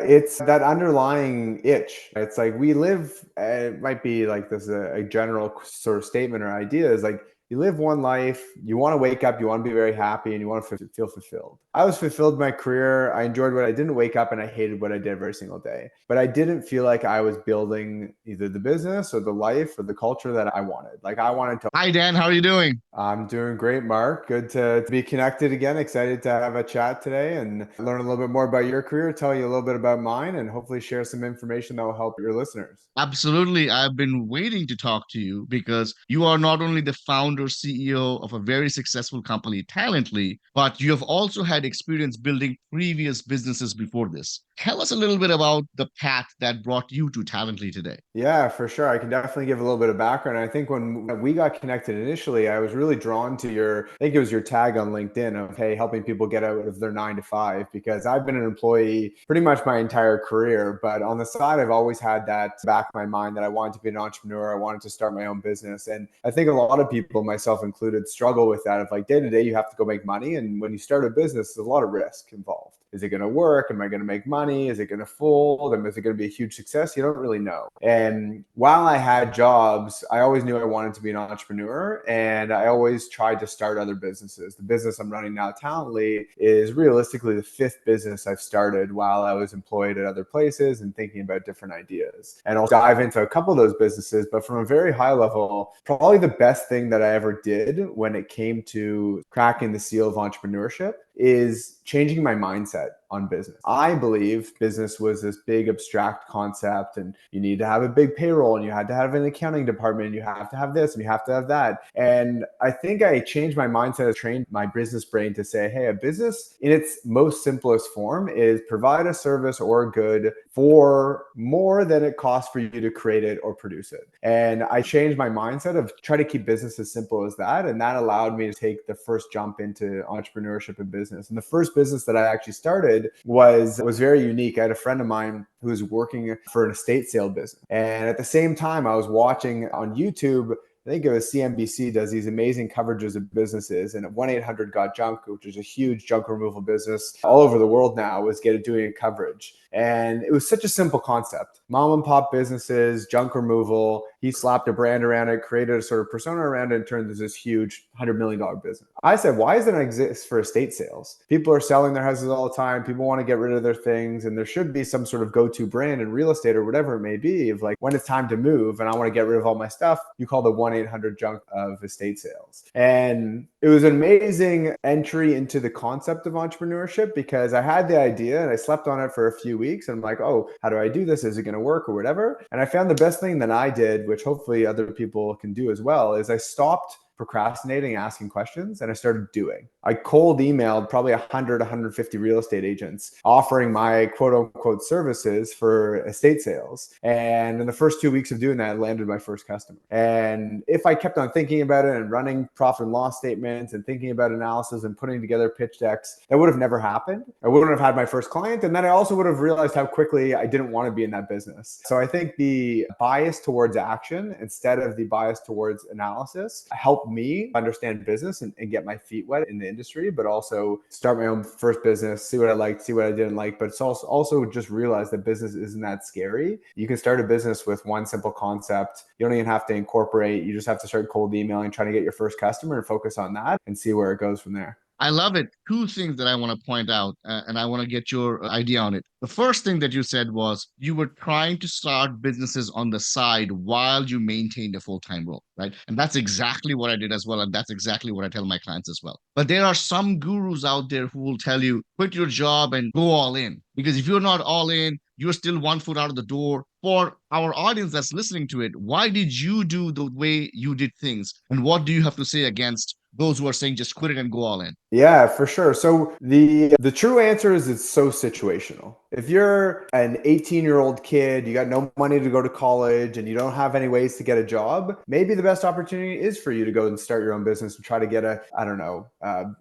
it's that underlying itch. It's like we live, it might be like this a general sort of statement or idea is like you live one life, you want to wake up, you want to be very happy, and you want to feel fulfilled. I was fulfilled in my career. I enjoyed what I didn't wake up and I hated what I did every single day. But I didn't feel like I was building either the business or the life or the culture that I wanted. Like I wanted to. Hi, Dan. How are you doing? I'm doing great, Mark. Good to be connected again. Excited to have a chat today and learn a little bit more about your career, tell you a little bit about mine, and hopefully share some information that will help your listeners. Absolutely. I've been waiting to talk to you because you are not only the founder, CEO of a very successful company, Talently, but you have also had experience building previous businesses before this. Tell us a little bit about the path that brought you to Talently today. Yeah, for sure. I can definitely give a little bit of background. I think when we got connected initially, I was really drawn to I think it was your tag on LinkedIn of, hey, helping people get out of their 9 to 5, because I've been an employee pretty much my entire career. But on the side, I've always had that back of my mind that I wanted to be an entrepreneur. I wanted to start my own business. And I think a lot of people, myself included, struggle with that of like day to day, you have to go make money. And when you start a business, there's a lot of risk involved. Is it going to work? Am I going to make money? Is it going to fold? And is it going to be a huge success? You don't really know. And while I had jobs, I always knew I wanted to be an entrepreneur, and I always tried to start other businesses. The business I'm running now, Talently, is realistically the fifth business I've started while I was employed at other places and thinking about different ideas. And I'll dive into a couple of those businesses, but from a very high level, probably the best thing that I ever did when it came to cracking the seal of entrepreneurship is changing my mindset on business. I believe business was this big abstract concept, and you need to have a big payroll, and you had to have an accounting department, and you have to have this, and you have to have that. And I think I changed my mindset, trained my business brain to say, hey, a business in its most simplest form is provide a service or a good for more than it costs for you to create it or produce it. And I changed my mindset of try to keep business as simple as that. And that allowed me to take the first jump into entrepreneurship and business. And the first business that I actually started was very unique. I had a friend of mine who was working for an estate sale business. And at the same time, I was watching on YouTube, I think it was CNBC does these amazing coverages of businesses, and 1-800-GOT-JUNK, which is a huge junk removal business all over the world now, was doing a coverage. And it was such a simple concept. Mom and pop businesses, junk removal. He slapped a brand around it, created a sort of persona around it, and turned into this huge $100 million business. I said, why doesn't it exist for estate sales? People are selling their houses all the time. People want to get rid of their things. And there should be some sort of go-to brand in real estate or whatever it may be of like when it's time to move and I want to get rid of all my stuff, you call the 1-800-JUNK of estate sales. And it was an amazing entry into the concept of entrepreneurship because I had the idea and I slept on it for a few weeks. And I'm like, oh, how do I do this? Is it going to work or whatever? And I found the best thing that I did, which hopefully other people can do as well, is I stopped procrastinating, asking questions, and I started doing. I cold emailed probably 100, 150 real estate agents offering my quote unquote services for estate sales. And in the first 2 weeks of doing that, I landed my first customer. And if I kept on thinking about it and running profit and loss statements and thinking about analysis and putting together pitch decks, that would have never happened. I wouldn't have had my first client. And then I also would have realized how quickly I didn't want to be in that business. So I think the bias towards action instead of the bias towards analysis helped me understand business and get my feet wet in the industry, but also start my own first business, see what I liked, see what I didn't like. But it's also just realize that business isn't that scary. You can start a business with one simple concept. You don't even have to incorporate. You just have to start cold emailing, trying to get your first customer and focus on that and see where it goes from there. I love it. Two things that I want to point out, and I want to get your idea on it. The first thing that you said was you were trying to start businesses on the side while you maintained a full-time role, right? And that's exactly what I did as well. And that's exactly what I tell my clients as well. But there are some gurus out there who will tell you, quit your job and go all in. Because if you're not all in, you're still 1 foot out of the door. For our audience that's listening to it, why did you do the way you did things? And what do you have to say against those who are saying just quit it and go all in? Yeah, for sure. So the true answer is it's so situational. If you're an 18-year-old kid, you got no money to go to college and you don't have any ways to get a job, maybe the best opportunity is for you to go and start your own business and try to get a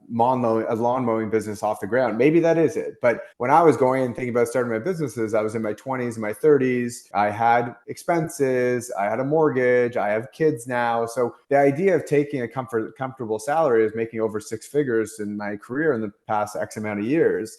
lawn mowing business off the ground. Maybe that is it. But when I was going and thinking about starting my businesses, I was in my 20s and my 30s. I had expenses, I had a mortgage, I have kids now. So the idea of taking a comfortable salary is making over six figures in my career in the past X amount of years.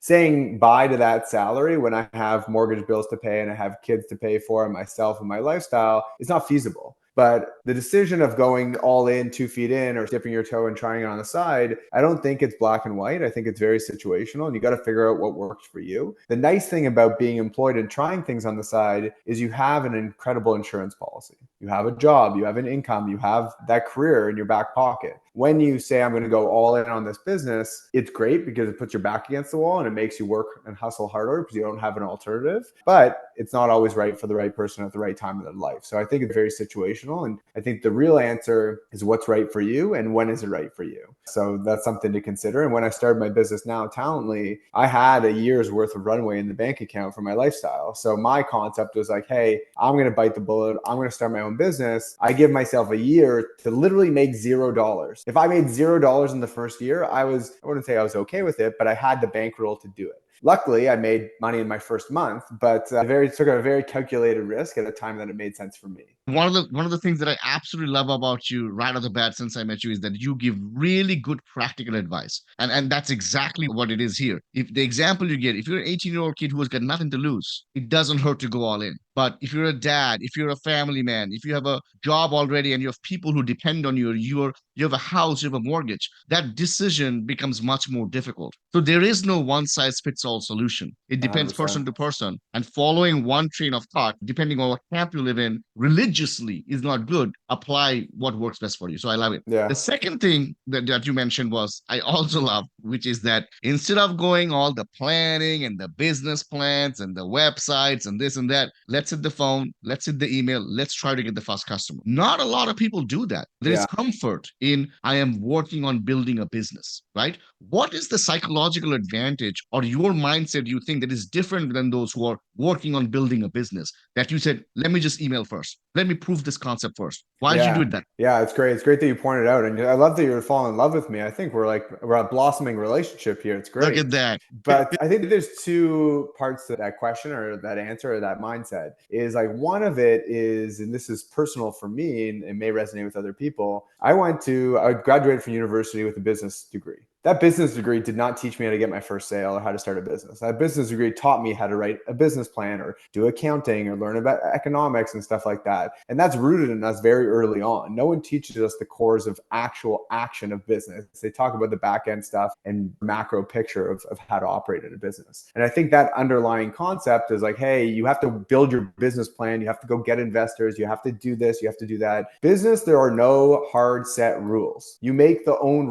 saying bye to that salary when I have mortgage bills to pay and I have kids to pay for and myself and my lifestyle is not feasible. But the decision of going all in, 2 feet in, or dipping your toe and trying it on the side, I don't think it's black and white. I think it's very situational, and you got to figure out what works for you. The nice thing about being employed and trying things on the side is you have an incredible insurance policy. You have a job, you have an income, you have that career in your back pocket. When you say, I'm going to go all in on this business, it's great because it puts your back against the wall and it makes you work and hustle harder because you don't have an alternative. But it's not always right for the right person at the right time in their life. So I think it's very situational. And I think the real answer is what's right for you and when is it right for you. So that's something to consider. And when I started my business now, Talently, I had a year's worth of runway in the bank account for my lifestyle. So my concept was like, hey, I'm going to bite the bullet. I'm going to start my own business. I give myself a year to literally make $0. If I made $0 in the first year, I wouldn't say I was okay with it, but I had the bankroll to do it. Luckily, I made money in my first month, but took a very calculated risk at a time that it made sense for me. One of the things that I absolutely love about you right off the bat since I met you is that you give really good practical advice. And that's exactly what it is here. If the example you get, if you're an 18-year-old kid who has got nothing to lose, it doesn't hurt to go all in. But if you're a dad, if you're a family man, if you have a job already and you have people who depend on you, you have a house, you have a mortgage, that decision becomes much more difficult. So there is no one size fits all solution. It depends 100%. person to person. And following one train of thought, depending on what camp you live in, religiously is not good. Apply what works best for you. So I love it. Yeah. The second thing that you mentioned was I also love, which is that instead of going all the planning and the business plans and the websites and this and that, let's hit the phone, let's hit the email, let's try to get the first customer. Not a lot of people do that. There is Yeah. comfort in I am working on building a business, right? What is the psychological advantage or your mindset you think that is different than those who are working on building a business that you said, let me just email first. Let me prove this concept first. Why did you do Yeah. it that? Yeah, it's great. It's great that you pointed out. And I love that you're falling in love with me. I think we're a blossoming relationship here. It's Look great. at that. But I think there's two parts to that question or that answer or that mindset is like one of it is, and this is personal for me and it may resonate with other people. I graduated from university with a business degree. That business degree did not teach me how to get my first sale or how to start a business. That business degree taught me how to write a business plan or do accounting or learn about economics and stuff like that. And that's rooted in us very early on. No one teaches us the cores of actual action of business. They talk about the back end stuff and macro picture of how to operate in a business. And I think that underlying concept is like, hey, you have to build your business plan. You have to go get investors. You have to do this. You have to do that. Business, there are no hard set rules. You make your own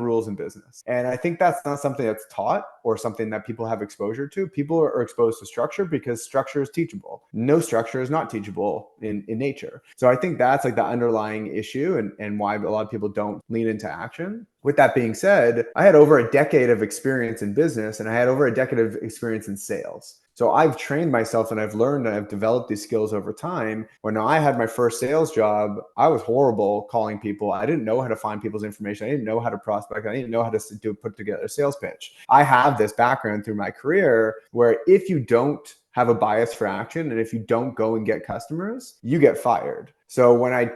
rules in business. And I think that's not something that's taught or something that people have exposure to. People are exposed to structure because structure is teachable. No structure is not teachable in nature. So I think that's like the underlying issue and why a lot of people don't lean into action. With that being said, I had over a decade of experience in business and I had over a decade of experience in sales. So I've trained myself and I've learned and I've developed these skills over time. When I had my first sales job, I was horrible calling people. I didn't know how to find people's information. I didn't know how to prospect. I didn't know how to put together a sales pitch. I have this background through my career where if you don't have a bias for action and if you don't go and get customers, you get fired. So when I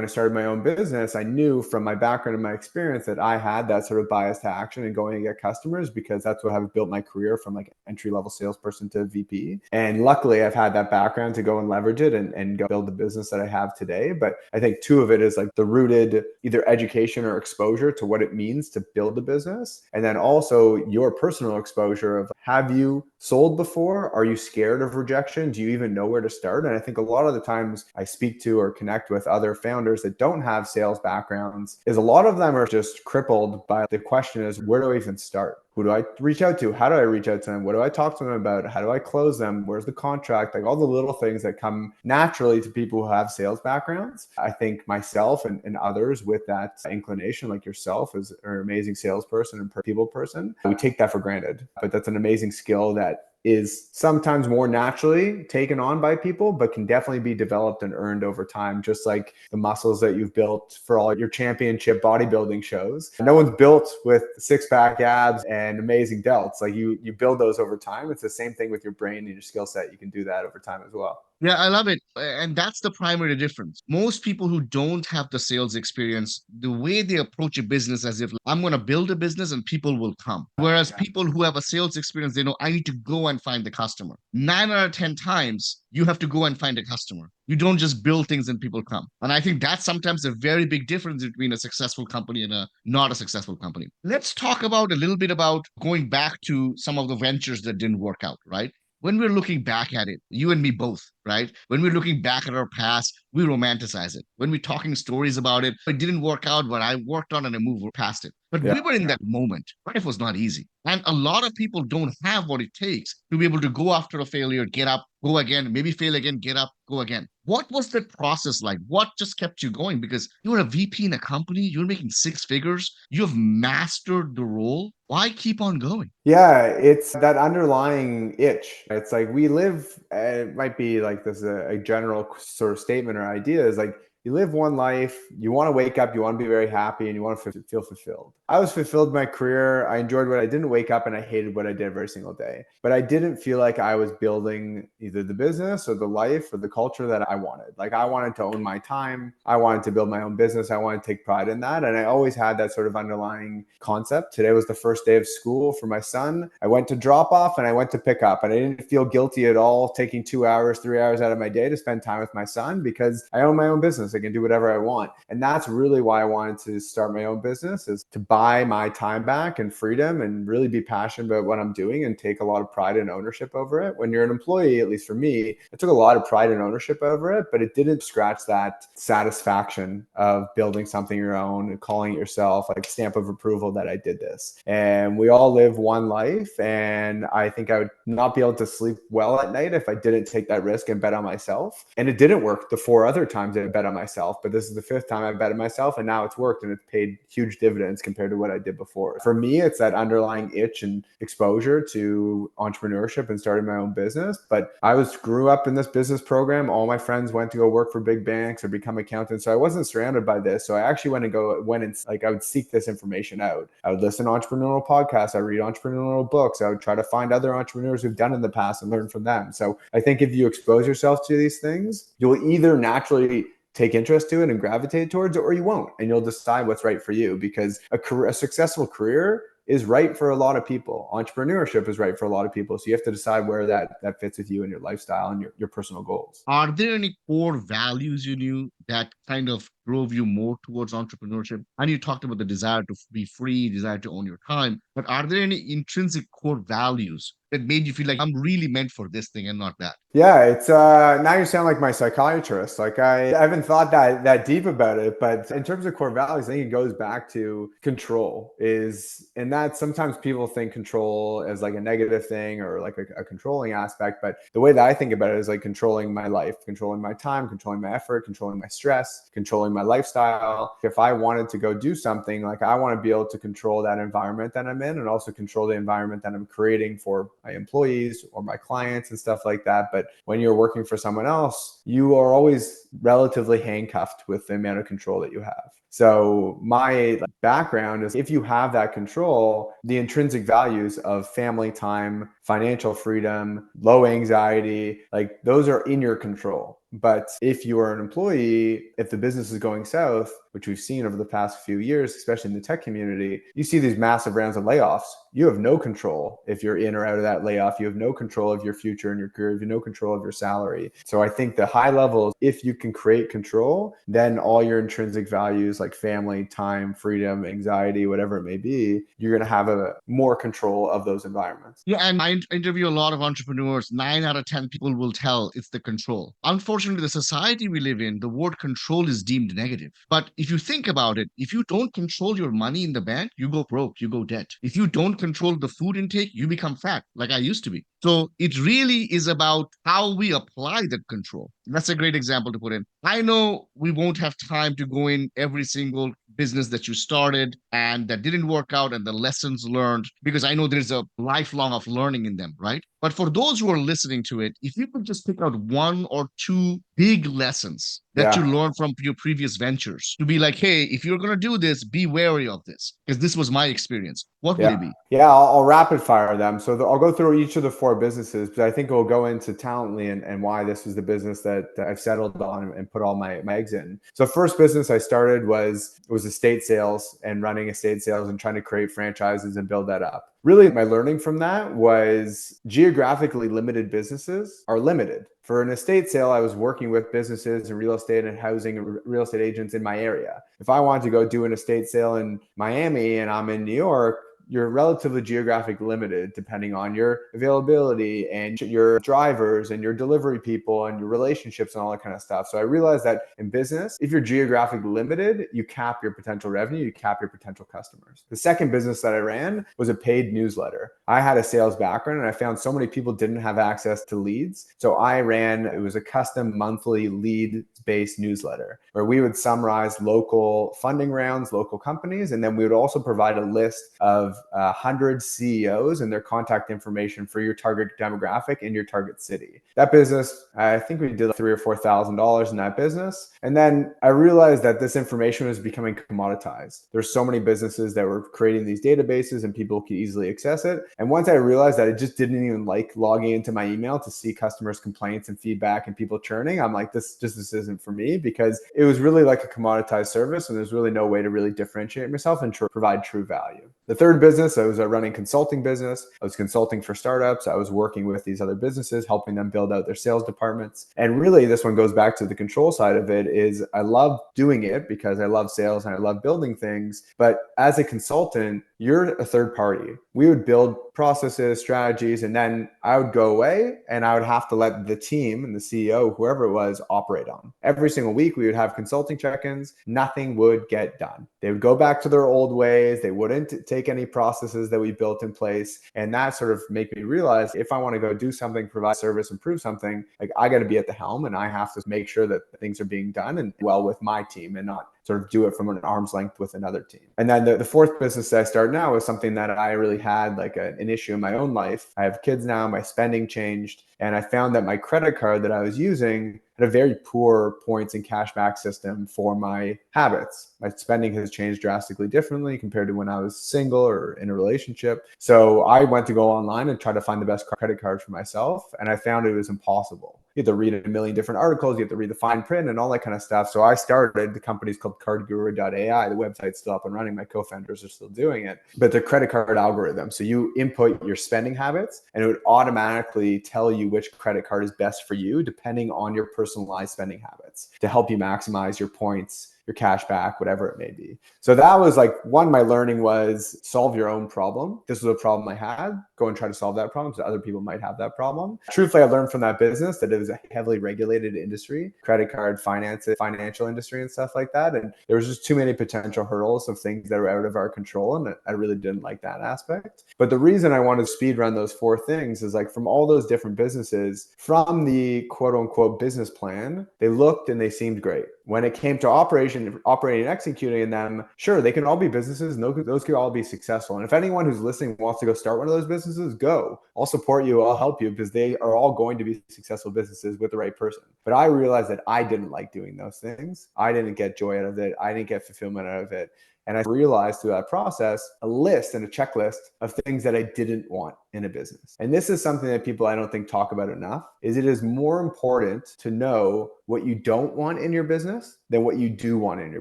started my own business, I knew from my background and my experience that I had that sort of bias to action and going to get customers because that's what I've built my career from like entry level salesperson to VP. And luckily I've had that background to go and leverage it and go build the business that I have today. But I think two of it is like the rooted either education or exposure to what it means to build a business. And then also your personal exposure of have you sold before? Are you scared of rejection? Do you even know where to start? And I think a lot of the times I speak to or connect with other founders that don't have sales backgrounds is a lot of them are just crippled by the question is, where do I even start? Who do I reach out to? How do I reach out to them? What do I talk to them about? How do I close them? Where's the contract? Like all the little things that come naturally to people who have sales backgrounds. I think myself and others with that inclination, like yourself, as an amazing salesperson and people person, we take that for granted. But that's an amazing skill that is sometimes more naturally taken on by people, but can definitely be developed and earned over time, just like the muscles that you've built for all your championship bodybuilding shows. No one's built with six-pack abs and amazing delts. Like you build those over time. It's the same thing with your brain and your skill set. You can do that over time as well. Yeah, I love it. And that's the primary difference. Most people who don't have the sales experience, the way they approach a business as if I'm going to build a business and people will come. Whereas Yeah. people who have a sales experience, they know I need to go and find the customer. 9 out of 10 times, you have to go and find a customer. You don't just build things and people come. And I think that's sometimes a very big difference between a successful company and a not a successful company. Let's talk about a little bit about going back to some of the ventures that didn't work out, right? When we're looking back at it, you and me both, right? When we're looking back at our past, we romanticize it. When we're talking stories about it, it didn't work out, but I worked on and I moved past it. But Yeah. we were in that moment. Life was not easy. And a lot of people don't have what it takes to be able to go after a failure, get up, go again, maybe fail again, get up, go again. What was that process like? What just kept you going? Because you were a VP in a company, you're making six figures, you have mastered the role. Why keep on going? Yeah, it's that underlying itch. It's like we live, it might be like this a general sort of statement or idea is like you live one life, you want to wake up, you want to be very happy, and you want to feel fulfilled. I was fulfilled in my career. I enjoyed what I didn't wake up and I hated what I did every single day. But I didn't feel like I was building either the business or the life or the culture that I wanted. Like I wanted to own my time. I wanted to build my own business. I wanted to take pride in that. And I always had that sort of underlying concept. Today was the first day of school for my son. I went to drop off and I went to pick up. And I didn't feel guilty at all taking 2 hours, 3 hours out of my day to spend time with my son because I own my own business. I can do whatever I want. And that's really why I wanted to start my own business, is to buy my time back and freedom and really be passionate about what I'm doing and take a lot of pride and ownership over it. When you're an employee, at least for me, I took a lot of pride and ownership over it, but it didn't scratch that satisfaction of building something your own and calling it yourself, like stamp of approval that I did this. And we all live one life. And I think I would not be able to sleep well at night if I didn't take that risk and bet on myself. And it didn't work the four other times I bet on myself, but this is the fifth time I bet on myself, and now it's worked and it's paid huge dividends compared to what I did before. For me, it's that underlying itch and exposure to entrepreneurship and starting my own business. But grew up in this business program. All my friends went to go work for big banks or become accountants. So I wasn't surrounded by this. So I actually went and like I would seek this information out. I would listen to entrepreneurial podcasts. I would read entrepreneurial books. I would try to find other entrepreneurs who've done in the past and learn from them. So I think if you expose yourself to these things, you'll either naturally take interest to it and gravitate towards it, or you won't, and you'll decide what's right for you. Because a successful career is right for a lot of people. Entrepreneurship is right for a lot of people. So you have to decide where that fits with you and your lifestyle and your personal goals. Are there any core values you knew that kind of drove you more towards entrepreneurship? And you talked about the desire to be free, desire to own your time, but are there any intrinsic core values that made you feel like I'm really meant for this thing and not that? Yeah, it's now you sound like my psychiatrist. Like I haven't thought that deep about it, but in terms of core values, I think it goes back to control and that sometimes people think control as like a negative thing or like a controlling aspect. But the way that I think about it is like controlling my life, controlling my time, controlling my effort, controlling my stress, controlling my lifestyle. If I wanted to go do something, like I want to be able to control that environment that I'm in and also control the environment that I'm creating for my employees or my clients and stuff like that. But when you're working for someone else, you are always relatively handcuffed with the amount of control that you have. So my background is if you have that control, the intrinsic values of family time, financial freedom, low anxiety, like those are in your control. But if you are an employee, if the business is going south, which we've seen over the past few years, especially in the tech community, you see these massive rounds of layoffs. You have no control if you're in or out of that layoff. You have no control of your future and your career. You have no control of your salary. So I think the high levels, if you can create control, then all your intrinsic values like family, time, freedom, anxiety, whatever it may be, you're going to have a more control of those environments. Yeah, and I interview a lot of entrepreneurs. 9 out of 10 people will tell it's the control. Unfortunately, the society we live in, the word control is deemed negative. But if you think about it, if you don't control your money in the bank, you go broke, you go debt. If you don't control the food intake, you become fat, like I used to be. So it really is about how we apply that control. That's a great example to put in. I know we won't have time to go in every single business that you started and that didn't work out and the lessons learned, because I know there's a lifelong of learning in them, right? But for those who are listening to it, if you could just pick out one or two big lessons that you Yeah. learned from your previous ventures to be like, hey, if you're going to do this, be wary of this, because this was my experience, what would it Yeah. be? Yeah, I'll rapid fire them. So I'll go through each of the four businesses, but I think we'll go into Talently and why this was the business that I've settled on and put all my eggs in. So first business I started was estate sales and running estate sales and trying to create franchises and build that up. Really, my learning from that was geographically limited businesses are limited. For an estate sale, I was working with businesses and real estate and housing and real estate agents in my area. If I wanted to go do an estate sale in Miami and I'm in New York, you're relatively geographic limited depending on your availability and your drivers and your delivery people and your relationships and all that kind of stuff. So I realized that in business, if you're geographic limited, you cap your potential revenue, you cap your potential customers. The second business that I ran was a paid newsletter. I had a sales background and I found so many people didn't have access to leads. So it was a custom monthly lead based newsletter where we would summarize local funding rounds, local companies, and then we would also provide a list of 100 CEOs and their contact information for your target demographic in your target city. That business, I think we did like $3,000 or $4,000 in that business. And then I realized that this information was becoming commoditized. There's so many businesses that were creating these databases and people could easily access it. And once I realized that I just didn't even like logging into my email to see customers' complaints and feedback and people churning, I'm like, this isn't for me, because it was really like a commoditized service and there's really no way to really differentiate myself and provide true value. The third business, I was running consulting business. I was consulting for startups. I was working with these other businesses, helping them build out their sales departments. And really, this one goes back to the control side of it is I love doing it because I love sales and I love building things. But as a consultant, you're a third party. We would build processes, strategies, and then I would go away and I would have to let the team and the CEO, whoever it was, operate on. Every single week, we would have consulting check-ins. Nothing would get done. They would go back to their old ways. They wouldn't take any processes that we built in place. And that sort of made me realize if I want to go do something, provide service, improve something, like I got to be at the helm and I have to make sure that things are being done and well with my team and not sort of do it from an arm's length with another team. And then the fourth business that I started now is something that I really had like an issue in my own life. I have kids now, my spending changed, and I found that my credit card that I was using had a very poor points and cashback system for my habits. My spending has changed drastically differently compared to when I was single or in a relationship. So I went to go online and try to find the best credit card for myself, and I found it was impossible. You have to read a million different articles, you have to read the fine print and all that kind of stuff. So I started, the company's called cardguru.ai. The website's still up and running. My co-founders are still doing it. But the credit card algorithm. So you input your spending habits and it would automatically tell you which credit card is best for you depending on your personalized spending habits to help you maximize your points, your cash back, whatever it may be. So that was like one, my learning was solve your own problem. This was a problem I had. Go and try to solve that problem so other people might have that problem. Truthfully, I learned from that business that it was a heavily regulated industry, credit card, finance, financial industry and stuff like that. And there was just too many potential hurdles of things that were out of our control. And I really didn't like that aspect. But the reason I wanted to speed run those four things is like from all those different businesses, from the quote unquote business plan, they looked and they seemed great. When it came to operating and executing them, sure, they can all be businesses and those could all be successful. And if anyone who's listening wants to go start one of those businesses, go. I'll support you. I'll help you because they are all going to be successful businesses with the right person. But I realized that I didn't like doing those things. I didn't get joy out of it. I didn't get fulfillment out of it. And I realized through that process, a list and a checklist of things that I didn't want in a business. And this is something that people I don't think talk about enough, is it is more important to know what you don't want in your business than what you do want in your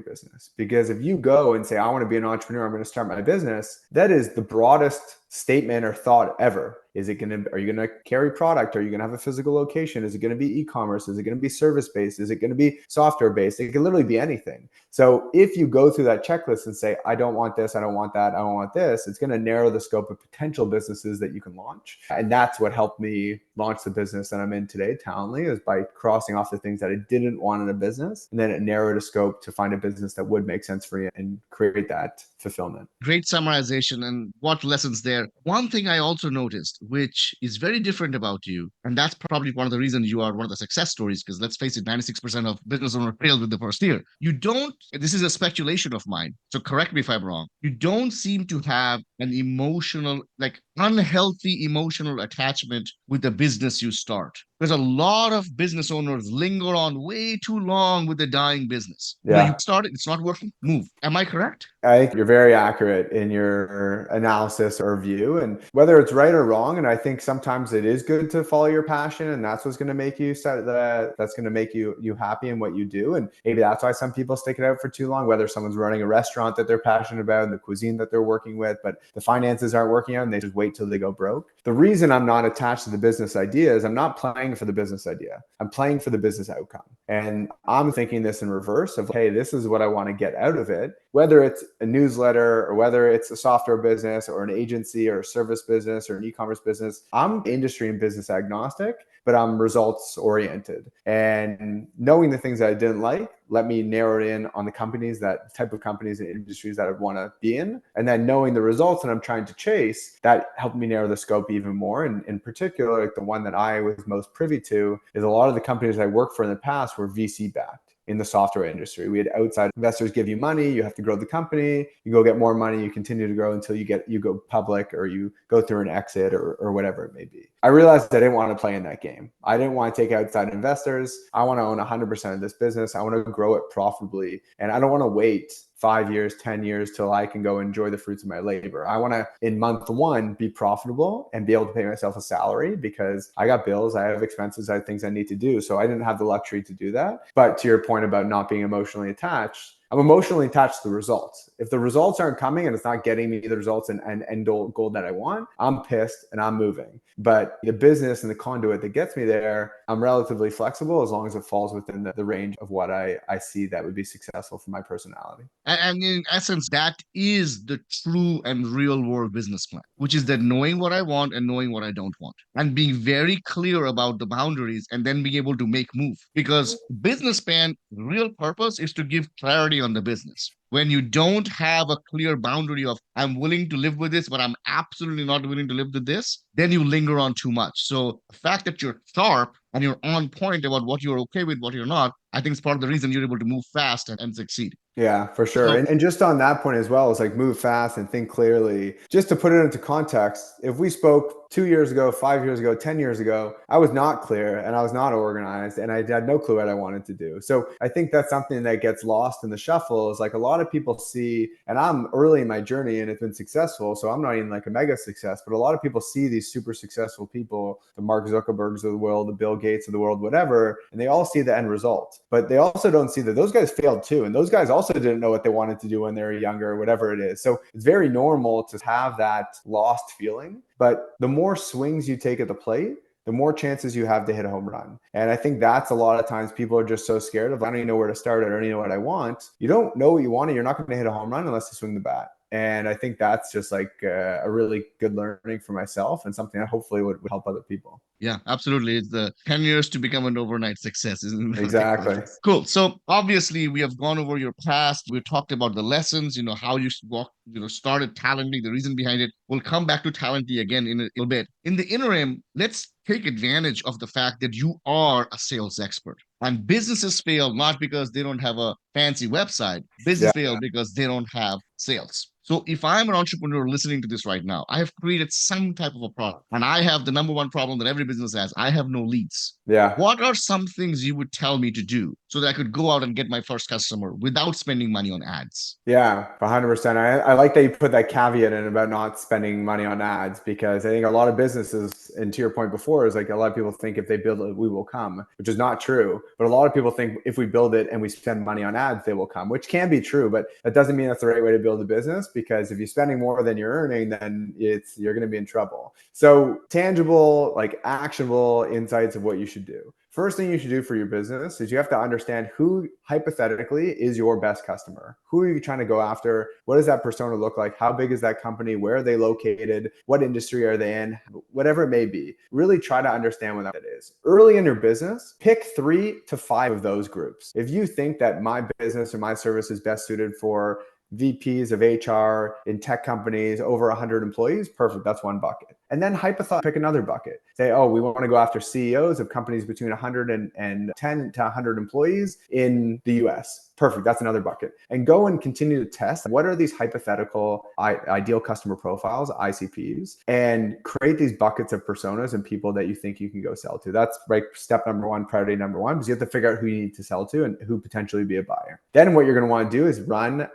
business. Because if you go and say, I want to be an entrepreneur, I'm going to start my business, that is the broadest statement or thought ever. Are you going to carry product? Are you going to have a physical location? Is it going to be e-commerce? Is it going to be service-based? Is it going to be software-based? It can literally be anything. So if you go through that checklist and say, I don't want this, I don't want that, I don't want this, it's going to narrow the scope of potential businesses that you can launch. And that's what helped me launched the business that I'm in today, Talently, is by crossing off the things that I didn't want in a business. And then it narrowed a scope to find a business that would make sense for you and create that fulfillment. Great summarization and what lessons there. One thing I also noticed, which is very different about you, and that's probably one of the reasons you are one of the success stories, because let's face it, 96% of business owners fail with the first year. You don't, this is a speculation of mine, so correct me if I'm wrong. You don't seem to have an emotional, like unhealthy emotional attachment with the business you start. There's a lot of business owners linger on way too long with the dying business. You Yeah. start it, it's not working, move. Am I correct? I think you're very accurate in your analysis or view, and whether it's right or wrong. And I think sometimes it is good to follow your passion, and that's what's going to make you that's going to make you happy in what you do. And maybe that's why some people stick it out for too long, whether someone's running a restaurant that they're passionate about and the cuisine that they're working with, but the finances aren't working out and they just wait till they go broke. The reason I'm not attached to the business idea is I'm not playing for the business idea. I'm playing for the business outcome. And I'm thinking this in reverse of, hey, this is what I want to get out of it, whether it's a newsletter or whether it's a software business or an agency or a service business or an e-commerce business. I'm industry and business agnostic, but I'm results oriented. And knowing the things that I didn't like let me narrow it in on the companies, that type of companies and industries that I want to be in. And then knowing the results that I'm trying to chase, that helped me narrow the scope even more. And in particular, like the one that I was most privy to is a lot of the companies I worked for in the past were VC backed. In the software industry, we had outside investors give you money, you have to grow the company, you go get more money, you continue to grow until you go public or you go through an exit or whatever it may be. I realized I didn't want to play in that game. I didn't want to take outside investors. I want to own 100% of this business. I want to grow it profitably. And I don't want to wait 5 years, 10 years till I can go enjoy the fruits of my labor. I want to, in month one, be profitable and be able to pay myself a salary because I got bills, I have expenses, I have things I need to do. So I didn't have the luxury to do that. But to your point about not being emotionally attached, I'm emotionally attached to the results. If the results aren't coming and it's not getting me the results and end goal that I want, I'm pissed and I'm moving. But the business and the conduit that gets me there, I'm relatively flexible as long as it falls within the range of what I see that would be successful for my personality. And in essence, that is the true and real world business plan, which is that knowing what I want and knowing what I don't want, and being very clear about the boundaries and then being able to make move. Because business plan, real purpose is to give clarity on the business. When you don't have a clear boundary of I'm willing to live with this, but I'm absolutely not willing to live with this, then you linger on too much. So the fact that you're sharp and you're on point about what you're okay with, what you're not, I think is part of the reason you're able to move fast and succeed. Yeah, for sure. So And just on that point as well, is like move fast and think clearly. Just to put it into context, if we spoke 2 years ago, 5 years ago, 10 years ago, I was not clear and I was not organized and I had no clue what I wanted to do. So I think that's something that gets lost in the shuffle is like a lot of people see, and I'm early in my journey and it's been successful. So I'm not even like a mega success, but a lot of people see these super successful people, the Mark Zuckerbergs of the world, the Bill Gates of the world, whatever, and they all see the end result. But they also don't see that those guys failed too. And those guys also didn't know what they wanted to do when they were younger, whatever it is. So it's very normal to have that lost feeling. But the more swings you take at the plate, the more chances you have to hit a home run. And I think that's a lot of times people are just so scared of, I don't even know where to start. I don't even know what I want. You don't know what you want and you're not going to hit a home run unless you swing the bat. And I think that's just like a really good learning for myself and something that hopefully would help other people. yeah, absolutely. It's the 10 years to become an overnight success, isn't it? Exactly. Cool. So obviously we have gone over your past. We talked about the lessons, how you walk, started Talenty, the reason behind it. We'll come back to Talenty again in a little bit. In the interim, let's take advantage of the fact that you are a sales expert. And businesses fail not because they don't have a fancy website. Business fail because they don't have sales. So if I'm an entrepreneur listening to this right now, I have created some type of a product and I have the number one problem that every business has. I have no leads. Yeah. What are some things you would tell me to do so that I could go out and get my first customer without spending money on ads? Yeah, 100%. I like that you put that caveat in about not spending money on ads because I think a lot of businesses, and to your point before, is like a lot of people think if they build it, we will come, which is not true. But a lot of people think if we build it and we spend money on ads, they will come, which can be true. But that doesn't mean that's the right way to build a business because if you're spending more than you're earning, then you're going to be in trouble. So tangible, like actionable insights of what you should do. First thing you should do for your business is you have to understand who hypothetically is your best customer. Who are you trying to go after? What does that persona look like? How big is that company? Where are they located? What industry are they in? Whatever it may be. Really try to understand what that is. Early in your business, pick 3 to 5 of those groups. If you think that my business or my service is best suited for VPs of HR in tech companies, over 100 employees, perfect. That's one bucket. And then pick another bucket. Say, oh, we want to go after CEOs of companies between 110 to 100 employees in the US. Perfect. That's another bucket. And go and continue to test what are these hypothetical ideal customer profiles, ICPs, and create these buckets of personas and people that you think you can go sell to. That's like step number 1, priority number 1, because you have to figure out who you need to sell to and who potentially be a buyer. Then what you're going to want to do is run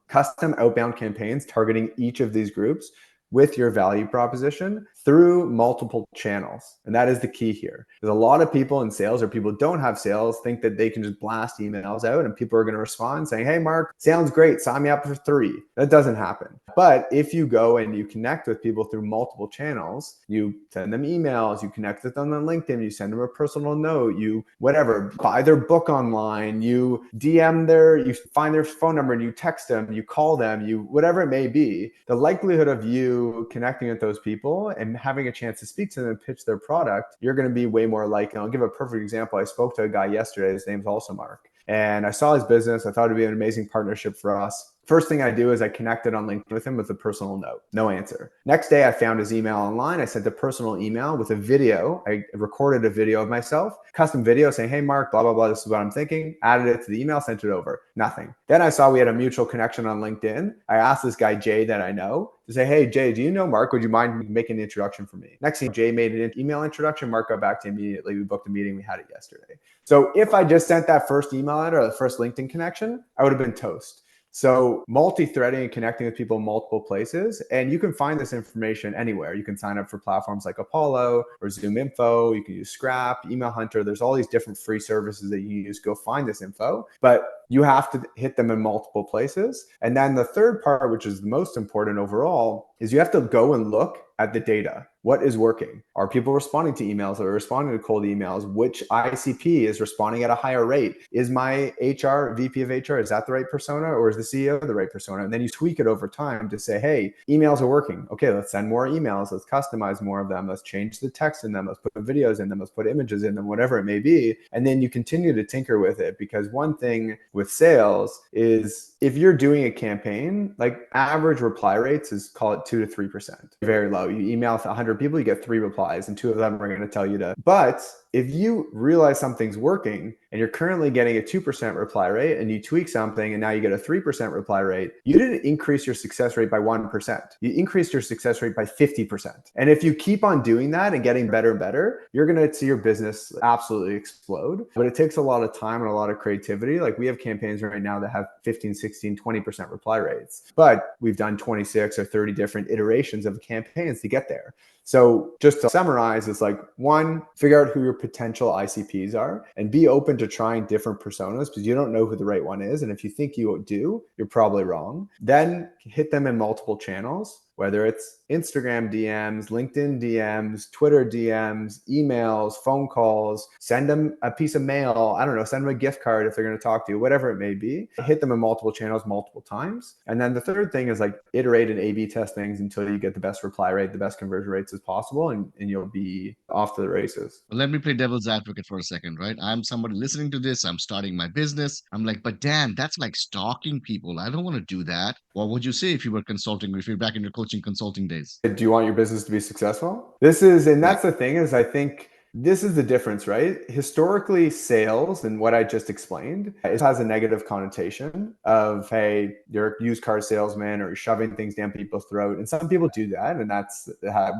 custom outbound campaigns targeting each of these groups with your value proposition through multiple channels. And that is the key here. There's a lot of people in sales or people who don't have sales think that they can just blast emails out and people are going to respond saying, hey, Mark, sounds great. Sign me up for 3. That doesn't happen. But if you go and you connect with people through multiple channels, you send them emails, you connect with them on LinkedIn, you send them a personal note, you whatever, buy their book online, you you find their phone number and you text them, you call them, you whatever it may be, the likelihood of you connecting with those people and having a chance to speak to them and pitch their product, you're going to be way more likely. And I'll give a perfect example. I spoke to a guy yesterday. His name's also Mark. And I saw his business. I thought it'd be an amazing partnership for us. First thing I do is I connected on LinkedIn with him with a personal note. No answer. Next day, I found his email online. I sent a personal email with a video. I recorded a video of myself, custom video saying, hey, Mark, blah, blah, blah. This is what I'm thinking. Added it to the email, sent it over. Nothing. Then I saw we had a mutual connection on LinkedIn. I asked this guy, Jay, that I know, to say, hey, Jay, do you know Mark? Would you mind making an introduction for me? Next thing, Jay made an email introduction. Mark got back to me immediately. We booked a meeting. We had it yesterday. So if I just sent that first email out or the first LinkedIn connection, I would have been toast. So multi-threading and connecting with people in multiple places. And you can find this information anywhere. You can sign up for platforms like Apollo or Zoom Info. You can use Scrap, Email Hunter. There's all these different free services that you use. Go find this info. But you have to hit them in multiple places. And then the third part, which is the most important overall, is you have to go and look at the data. What is working? Are people responding to emails? Are they responding to cold emails? Which ICP is responding at a higher rate? Is my VP of HR, is that the right persona, or is the CEO the right persona? And then you tweak it over time to say, hey, emails are working. Okay, let's send more emails. Let's customize more of them. Let's change the text in them. Let's put videos in them. Let's put images in them, whatever it may be. And then you continue to tinker with it, because one thing with sales is if you're doing a campaign, like average reply rates is, call it 2 to 3%. Very low. You email 100 people, you get 3 replies, and 2 of them are going to tell you to. But if you realize something's working and you're currently getting a 2% reply rate and you tweak something and now you get a 3% reply rate, you didn't increase your success rate by 1%. You increased your success rate by 50%. And if you keep on doing that and getting better and better, you're going to see your business absolutely explode. But it takes a lot of time and a lot of creativity. Like we have campaigns right now that have 15, 16, 20% reply rates, but we've done 26 or 30 different iterations of campaigns to get there. So just to summarize, it's like, 1, figure out who your potential ICPs are and be open to trying different personas, because you don't know who the right one is. And if you think you do, you're probably wrong. Then hit them in multiple channels, whether it's Instagram DMs, LinkedIn DMs, Twitter DMs, emails, phone calls, send them a piece of mail. I don't know, send them a gift card if they're going to talk to you, whatever it may be. Hit them in multiple channels, multiple times. And then the third thing is like iterate and A/B test things until you get the best reply rate, the best conversion rates as possible, and you'll be off to the races. Well, let me play devil's advocate for a second, right? I'm somebody listening to this. I'm starting my business. I'm like, but Dan, that's like stalking people. I don't want to do that. What would you say if you were consulting, if you're back in your coaching consulting days? Do you want your business to be successful? And Right. that's the thing, is I think this is the difference, right? Historically, sales and what I just explained, it has a negative connotation of, hey, you're a used car salesman or you're shoving things down people's throat. And some people do that, and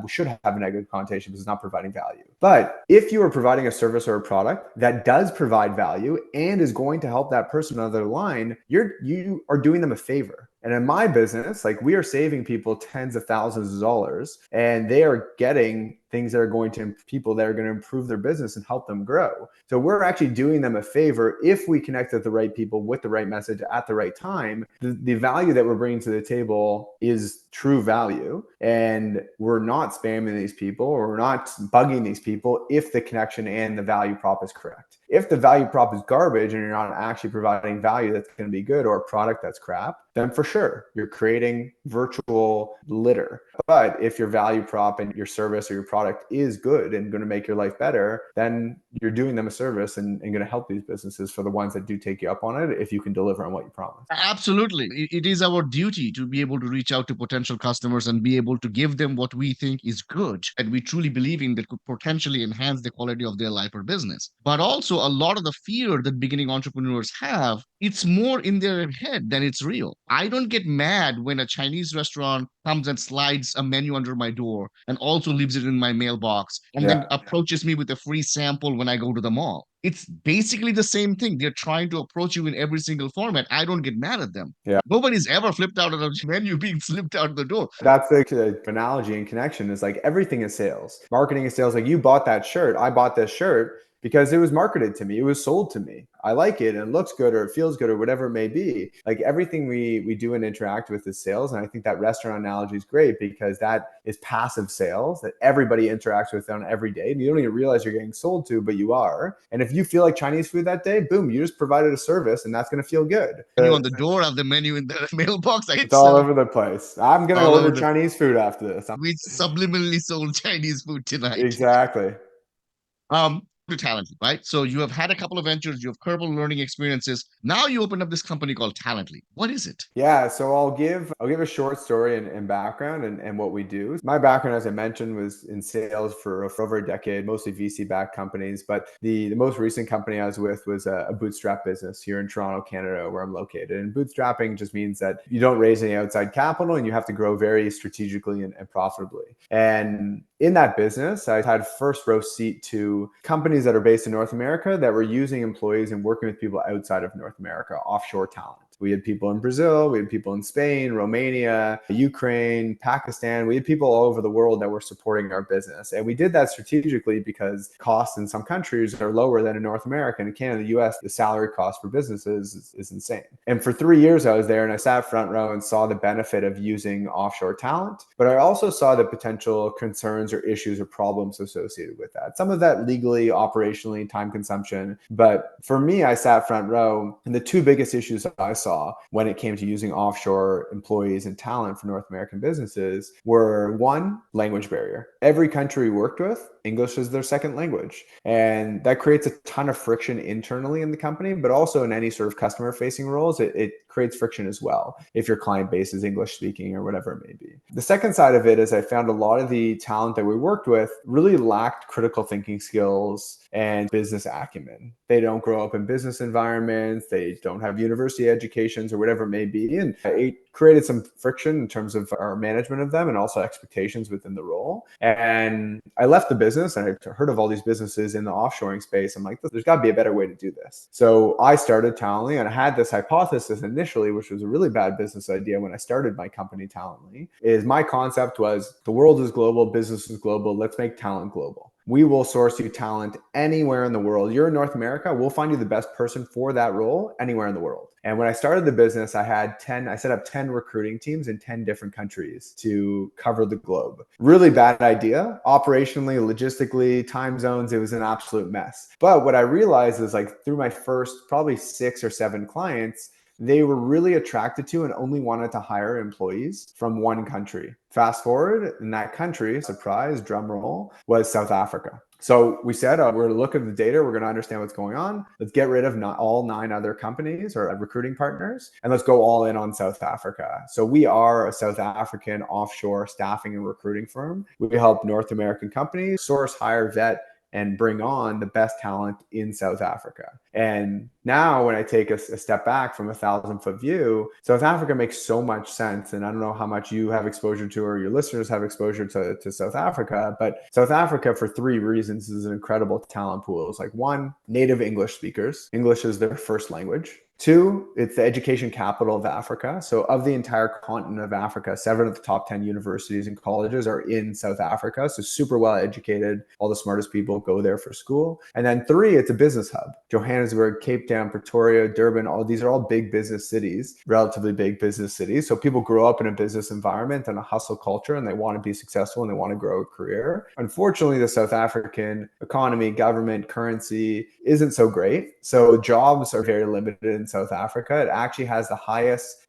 should have a negative connotation because it's not providing value. But if you are providing a service or a product that does provide value and is going to help that person on the other line, you are doing them a favor. And in my business, like we are saving people tens of thousands of dollars, and they are getting things that are going to people that are going to improve their business and help them grow. So we're actually doing them a favor if we connect with the right people with the right message at the right time. The value that we're bringing to the table is true value, and we're not spamming these people or we're not bugging these people if the connection and the value prop is correct. If the value prop is garbage and you're not actually providing value that's going to be good, or a product that's crap, then for sure you're creating virtual litter. But if your value prop and your service or your product is good and going to make your life better, then you're doing them a service and going to help these businesses, for the ones that do take you up on it, if you can deliver on what you promise. Absolutely. It is our duty to be able to reach out to potential customers and be able to give them what we think is good and we truly believe in, that could potentially enhance the quality of their life or business. But also, a lot of the fear that beginning entrepreneurs have, it's more in their head than it's real. I don't get mad when a Chinese restaurant comes and slides a menu under my door and also leaves it in my mailbox and then Yeah. approaches me with a free sample when I go to the mall. It's basically the same thing. They're trying to approach you in every single format. I don't get mad at them. Yeah. Nobody's ever flipped out of a menu being slipped out the door. That's the analogy and connection, is like everything is sales. Marketing is sales. Like, you bought that shirt. I bought this shirt because it was marketed to me. It was sold to me. I like it and it looks good or it feels good or whatever it may be. Like, everything we do and interact with is sales. And I think that restaurant analogy is great because that is passive sales that everybody interacts with on every day. And you don't even realize you're getting sold to, but you are. And if you feel like Chinese food that day, boom, you just provided a service and that's going to feel good. Menu on the door, of the menu in the mailbox. It's all over the place. I'm going to all order over the. Chinese food after this. We subliminally sold Chinese food tonight. Exactly. To Talently, right? So you have had a couple of ventures, you have couple learning experiences. Now you open up this company called Talently. What is it? Yeah, so I'll give a short story and background and what we do. My background, as I mentioned, was in sales for over a decade, mostly VC-backed companies. But the most recent company I was with was a bootstrap business here in Toronto, Canada, where I'm located. And bootstrapping just means that you don't raise any outside capital and you have to grow very strategically and profitably. And in that business, I had first row seat to companies that are based in North America that were using employees and working with people outside of North America, offshore talent. We had people in Brazil, we had people in Spain, Romania, Ukraine, Pakistan. We had people all over the world that were supporting our business. And we did that strategically because costs in some countries are lower than in North America. And in Canada, the US, the salary cost for businesses is insane. And for 3 years I was there and I sat front row and saw the benefit of using offshore talent. But I also saw the potential concerns or issues or problems associated with that. Some of that legally, operationally, time consumption. But for me, I sat front row, and the two biggest issues I saw when it came to using offshore employees and talent for North American businesses were, one, language barrier. Every country we worked with, English is their second language. And that creates a ton of friction internally in the company, but also in any sort of customer facing roles, it creates friction as well if your client base is English speaking or whatever it may be. The second side of it is I found a lot of the talent that we worked with really lacked critical thinking skills and business acumen. They don't grow up in business environments. They don't have university educations or whatever it may be. And it created some friction in terms of our management of them and also expectations within the role. And I left the business and I heard of all these businesses in the offshoring space. I'm like, there's got to be a better way to do this. So I started Talently, and I had this hypothesis initially, which was a really bad business idea when I started my company Talently, is my concept was the world is global, business is global, let's make talent global. We will source you talent anywhere in the world. You're in North America, we'll find you the best person for that role anywhere in the world. And when I started the business, I set up 10 recruiting teams in 10 different countries to cover the globe. Really bad idea. Operationally, logistically, time zones, it was an absolute mess. But what I realized is, like, through my first probably 6 or 7 clients, they were really attracted to and only wanted to hire employees from one country. Fast forward, in that country, surprise, drum roll, was South Africa. So we said, we're going to look at the data. We're going to understand what's going on. Let's get rid of all 9 other companies or recruiting partners, and let's go all in on South Africa. So we are a South African offshore staffing and recruiting firm. We help North American companies source, hire, vet, and bring on the best talent in South Africa. And now when I take a step back from 1,000-foot view, South Africa makes so much sense. And I don't know how much you have exposure to or your listeners have exposure to South Africa, but South Africa, for 3 reasons, is an incredible talent pool. It's like, 1, native English speakers. English is their first language. Two, it's the education capital of Africa. So of the entire continent of Africa, 7 of the top 10 universities and colleges are in South Africa. So super well educated. All the smartest people go there for school. And then three, it's a business hub. Johannesburg, Cape Town, Pretoria, Durban, all these are all big business cities, relatively big business cities. So people grow up in a business environment and a hustle culture, and they want to be successful and they want to grow a career. Unfortunately, the South African economy, government, currency isn't so great. So jobs are very limited in South Africa. It actually has the highest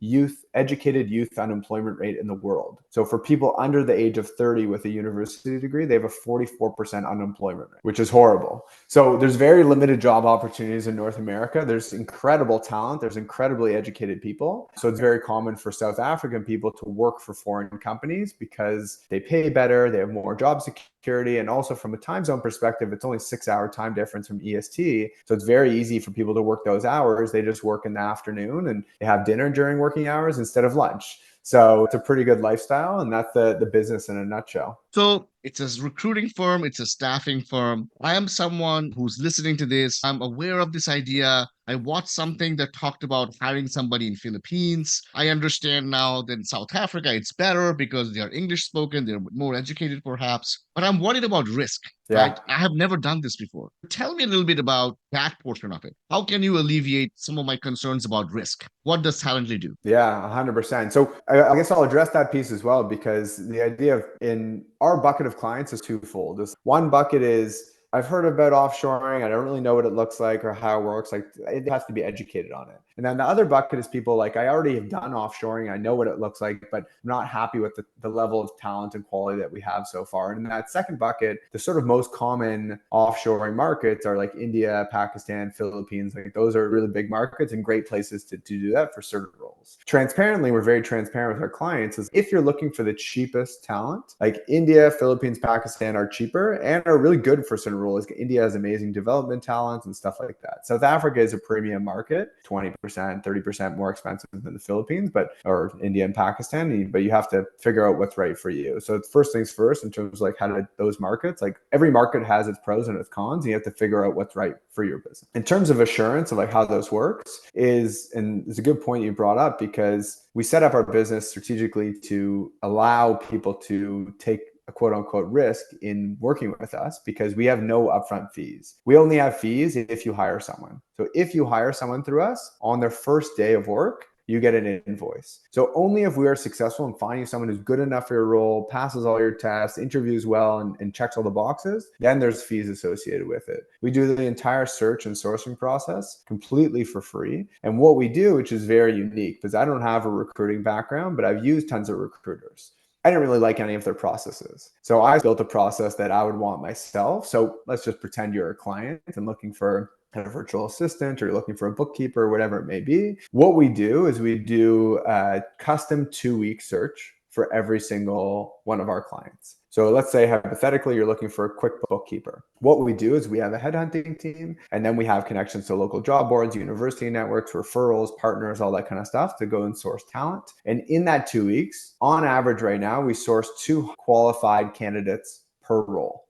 educated youth unemployment rate in the world. So for people under the age of 30 with a university degree, they have a 44% unemployment rate, which is horrible. So there's very limited job opportunities in North America. There's incredible talent. There's incredibly educated people. So it's very common for South African people to work for foreign companies because they pay better, they have more job security, and also from a time zone perspective, it's only 6-hour time difference from EST. So it's very easy for people to work those hours. They just work in the afternoon and they have dinner during working hours instead of lunch. So it's a pretty good lifestyle, and that's the business in a nutshell. So it's a recruiting firm, it's a staffing firm. I am someone who's listening to this. I'm aware of this idea. I watched something that talked about hiring somebody in Philippines. I understand now that in South Africa it's better because they are English spoken, they're more educated perhaps. But I'm worried about risk, Yeah. right? I have never done this before. Tell me a little bit about that portion of it. How can you alleviate some of my concerns about risk? What does Talently do? Yeah, 100%. So I guess I'll address that piece as well, because the idea of in our bucket of clients is twofold. One bucket is I've heard about offshoring. I don't really know what it looks like or how it works. Like it has to be educated on it. And then the other bucket is people like, I already have done offshoring. I know what it looks like, but I'm not happy with the level of talent and quality that we have so far. And in that second bucket, the sort of most common offshoring markets are like India, Pakistan, Philippines. Like those are really big markets and great places to do that for certain roles. Transparently, we're very transparent with our clients is if you're looking for the cheapest talent, like India, Philippines, Pakistan are cheaper and are really good for certain roles. India has amazing development talents and stuff like that. South Africa is a premium market, 20%, 30% more expensive than the Philippines, or India and Pakistan, but you have to figure out what's right for you. So it's first things first in terms of like how to those markets, like every market has its pros and its cons, and you have to figure out what's right for your business. In terms of assurance of like how this works and it's a good point you brought up, because we set up our business strategically to allow people to take a quote unquote risk in working with us, because we have no upfront fees. We only have fees if you hire someone. So if you hire someone through us on their first day of work, you get an invoice. So only if we are successful in finding someone who's good enough for your role, passes all your tests, interviews well, and checks all the boxes, then there's fees associated with it. We do the entire search and sourcing process completely for free. And what we do, which is very unique, because I don't have a recruiting background, but I've used tons of recruiters. I didn't really like any of their processes. So I built a process that I would want myself. So let's just pretend you're a client and looking for a virtual assistant, or you're looking for a bookkeeper, or whatever it may be. What we do is we do a custom 2-week search for every single one of our clients. So let's say hypothetically, you're looking for a quick bookkeeper. What we do is we have a headhunting team, and then we have connections to local job boards, university networks, referrals, partners, all that kind of stuff to go and source talent. And in that 2 weeks, on average right now, we source 2 qualified candidates per role.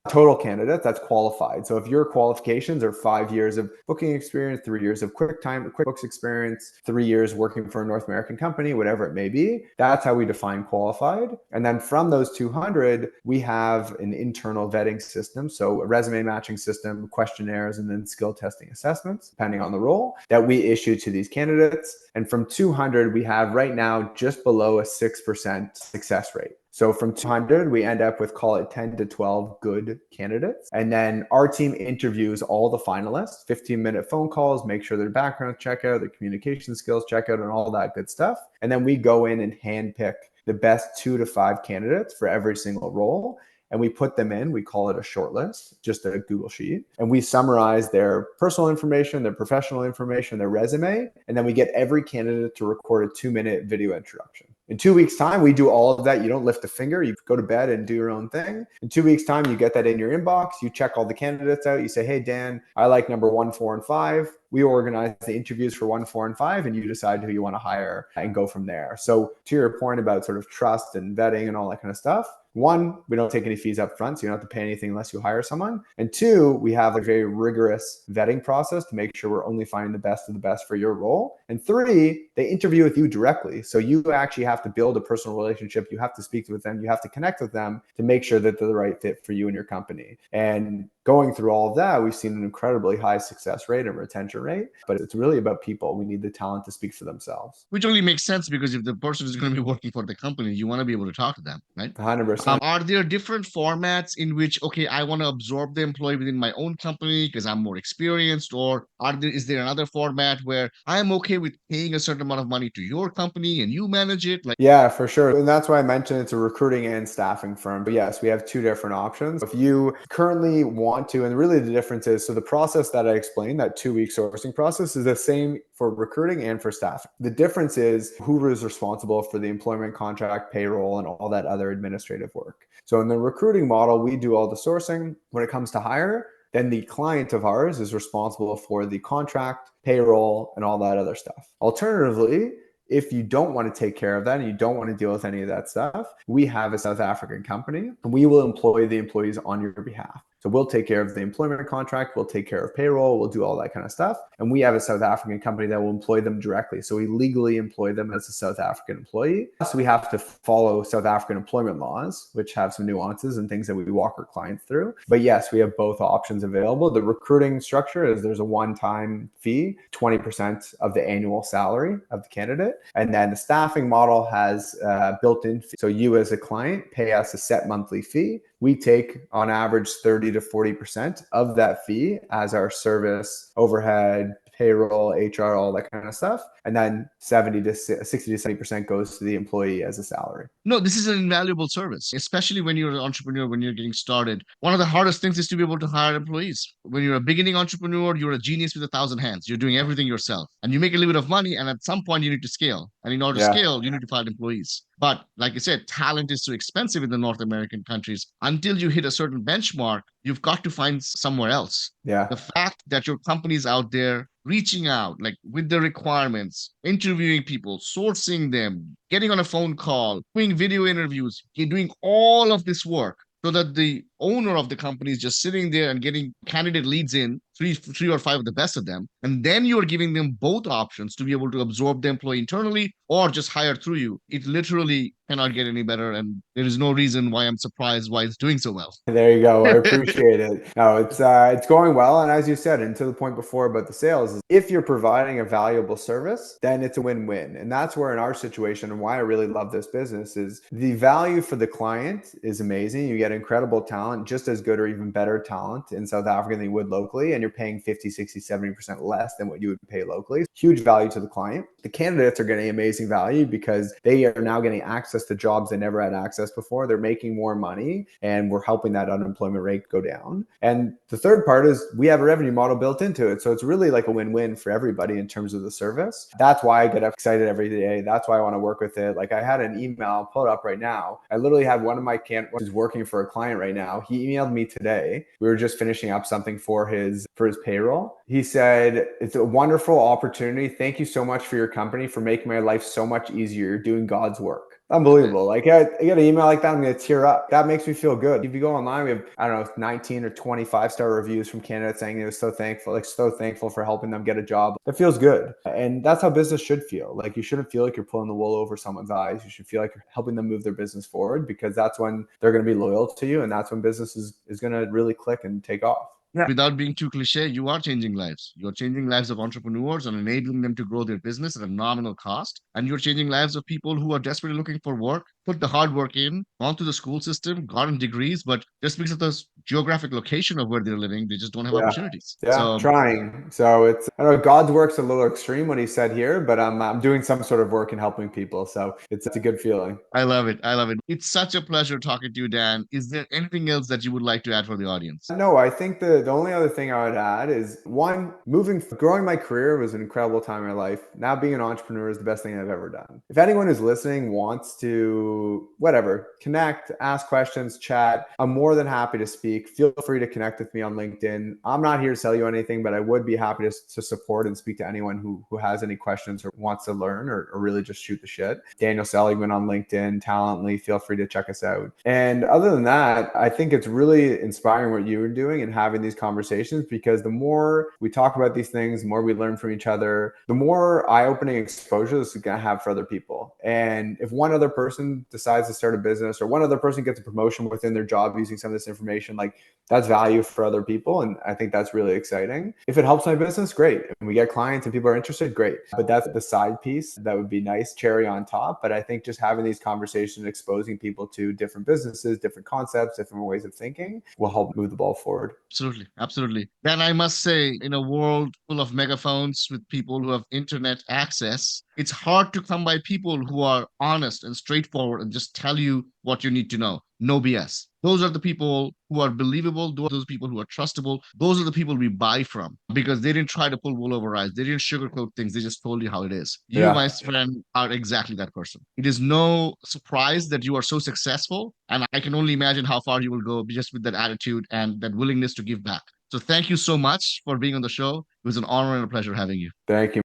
Total candidates that's qualified. So if your qualifications are 5 years of booking experience, 3 years of QuickBooks experience, 3 years working for a North American company, whatever it may be, that's how we define qualified. And then from those 200, we have an internal vetting system. So a resume matching system, questionnaires, and then skill testing assessments, depending on the role, that we issue to these candidates. And from 200, we have right now just below a 6% success rate. So from 200, we end up with, call it 10 to 12 good candidates. And then our team interviews all the finalists, 15-minute phone calls, make sure their background check out, their communication skills check out, and all that good stuff. And then we go in and handpick the best 2 to 5 candidates for every single role. And we put them in, we call it a shortlist, just a Google sheet. And we summarize their personal information, their professional information, their resume. And then we get every candidate to record a 2-minute video introduction. In 2 weeks' time, we do all of that. You don't lift a finger. You go to bed and do your own thing. In 2 weeks' time, you get that in your inbox. You check all the candidates out. You say, hey, Dan, I like number 1, 4, and 5. We organize the interviews for 1, 4, and 5, and you decide who you want to hire and go from there. So to your point about sort of trust and vetting and all that kind of stuff, One, we don't take any fees up front, so you don't have to pay anything unless you hire someone. And two, we have a very rigorous vetting process to make sure we're only finding the best of the best for your role. And three, they interview with you directly. So you actually have to build a personal relationship. You have to speak with them. You have to connect with them to make sure that they're the right fit for you and your company. And going through all of that, we've seen an incredibly high success rate and retention rate, but it's really about people. We need the talent to speak for themselves. Which only makes sense because if the person is going to be working for the company, you want to be able to talk to them, right? 100%. Are there different formats in which, okay, I want to absorb the employee within my own company because I'm more experienced, or is there another format where I'm okay with paying a certain amount of money to your company and you manage it? Like, yeah, for sure. And that's why I mentioned it's a recruiting and staffing firm. But yes, we have two different options. If you currently want to, and really the difference is, so the process that I explained, that 2-week sourcing process is the same for recruiting and for staffing. The difference is who is responsible for the employment contract, payroll, and all that other administrative work. So in the recruiting model, we do all the sourcing. When it comes to hire, then the client of ours is responsible for the contract, payroll, and all that other stuff. Alternatively, if you don't want to take care of that and you don't want to deal with any of that stuff, we have a South African company and we will employ the employees on your behalf. So we'll take care of the employment contract, we'll take care of payroll, we'll do all that kind of stuff. And we have a South African company that will employ them directly. So we legally employ them as a South African employee. So we have to follow South African employment laws, which have some nuances and things that we walk our clients through. But yes, we have both options available. The recruiting structure is there's a one-time fee, 20% of the annual salary of the candidate. And then the staffing model has built-in fee. So you as a client pay us a set monthly fee. We take on average 30 to 40% of that fee as our service, overhead, payroll, HR, all that kind of stuff. And then 60 to 70% goes to the employee as a salary. no, this is an invaluable service, especially when you're an entrepreneur, when you're getting started. One of the hardest things is to be able to hire employees. When you're a beginning entrepreneur, you're a genius with 1,000 hands. You're doing everything yourself and you make a little bit of money. And at some point, you need to scale. And in order to Yeah. scale, you need to find employees. But like I said, talent is too expensive in the North American countries. Until you hit a certain benchmark, you've got to find somewhere else. Yeah. The fact that your company's out there reaching out, like with the requirements, interviewing people, sourcing them, getting on a phone call, doing video interviews, doing all of this work so that the owner of the company is just sitting there and getting candidate leads in, three or five of the best of them. And then you're giving them both options to be able to absorb the employee internally or just hire through you. It literally cannot get any better. And there is no reason why I'm surprised why it's doing so well. There you go. I appreciate it. No, it's going well. And as you said, and to the point before about the sales, if you're providing a valuable service, then it's a win-win. And that's where in our situation and why I really love this business is the value for the client is amazing. You get incredible talent, just as good or even better talent in South Africa than you would locally. And you're paying 50, 60, 70% less than what you would pay locally. Huge value to the client. The candidates are getting amazing value because they are now getting access to jobs they never had access before. They're making more money and we're helping that unemployment rate go down. And the third part is we have a revenue model built into it. So it's really like a win-win for everybody in terms of the service. That's why I get excited every day. That's why I want to work with it. Like I had an email, I'll pull it up right now. I literally had one of my candidates who's working for a client right now. He emailed me today. We were just finishing up something for his payroll. He said, it's a wonderful opportunity. Thank you so much for your company for making my life so much easier. You're doing God's work. Unbelievable. Like I get an email like that, I'm going to tear up. That makes me feel good. If you go online, we have, I don't know, 19 or 25-star reviews from candidates saying they're so thankful for helping them get a job. That feels good. And that's how business should feel. Like you shouldn't feel like you're pulling the wool over someone's eyes. You should feel like you're helping them move their business forward because that's when they're going to be loyal to you. And that's when business is going to really click and take off. Yeah. Without being too cliche, you are changing lives. You're changing lives of entrepreneurs and enabling them to grow their business at a nominal cost. And you're changing lives of people who are desperately looking for work, put the hard work in, gone through the school system, gotten degrees, but just because of the geographic location of where they're living, they just don't have opportunities. Yeah, So trying. So it's, I don't know, God's work's a little extreme what he said here, but I'm doing some sort of work and helping people. So it's a good feeling. I love it. I love it. It's such a pleasure talking to you, Dan. Is there anything else that you would like to add for the audience? No, I think the only other thing I would add is one, growing my career was an incredible time in my life. Now being an entrepreneur is the best thing I've ever done. If anyone who's listening wants to, connect, ask questions, chat, I'm more than happy to speak. speak, feel free to connect with me on LinkedIn. I'm not here to sell you anything, but I would be happy to support and speak to anyone who has any questions or wants to learn or really just shoot the shit. Daniel Seligman on LinkedIn, Talently, feel free to check us out. And other than that, I think it's really inspiring what you're doing and having these conversations, because the more we talk about these things, the more we learn from each other, the more eye-opening exposure this is going to have for other people. And if one other person decides to start a business, or one other person gets a promotion within their job using some of this information, like, that's value for other people. And I think that's really exciting. If it helps my business, great. And we get clients and people are interested, great. But that's the side piece that would be nice, cherry on top. But I think just having these conversations, exposing people to different businesses, different concepts, different ways of thinking will help move the ball forward. Absolutely, absolutely. Then I must say, in a world full of megaphones with people who have internet access, it's hard to come by people who are honest and straightforward and just tell you what you need to know. No BS. Those are the people who are believable. Those people who are trustable. Those are the people we buy from, because they didn't try to pull wool over eyes. They didn't sugarcoat things. They just told you how it is. You, Yeah. my friend, are exactly that person. It is no surprise that you are so successful. And I can only imagine how far you will go just with that attitude and that willingness to give back. So thank you so much for being on the show. It was an honor and a pleasure having you. Thank you.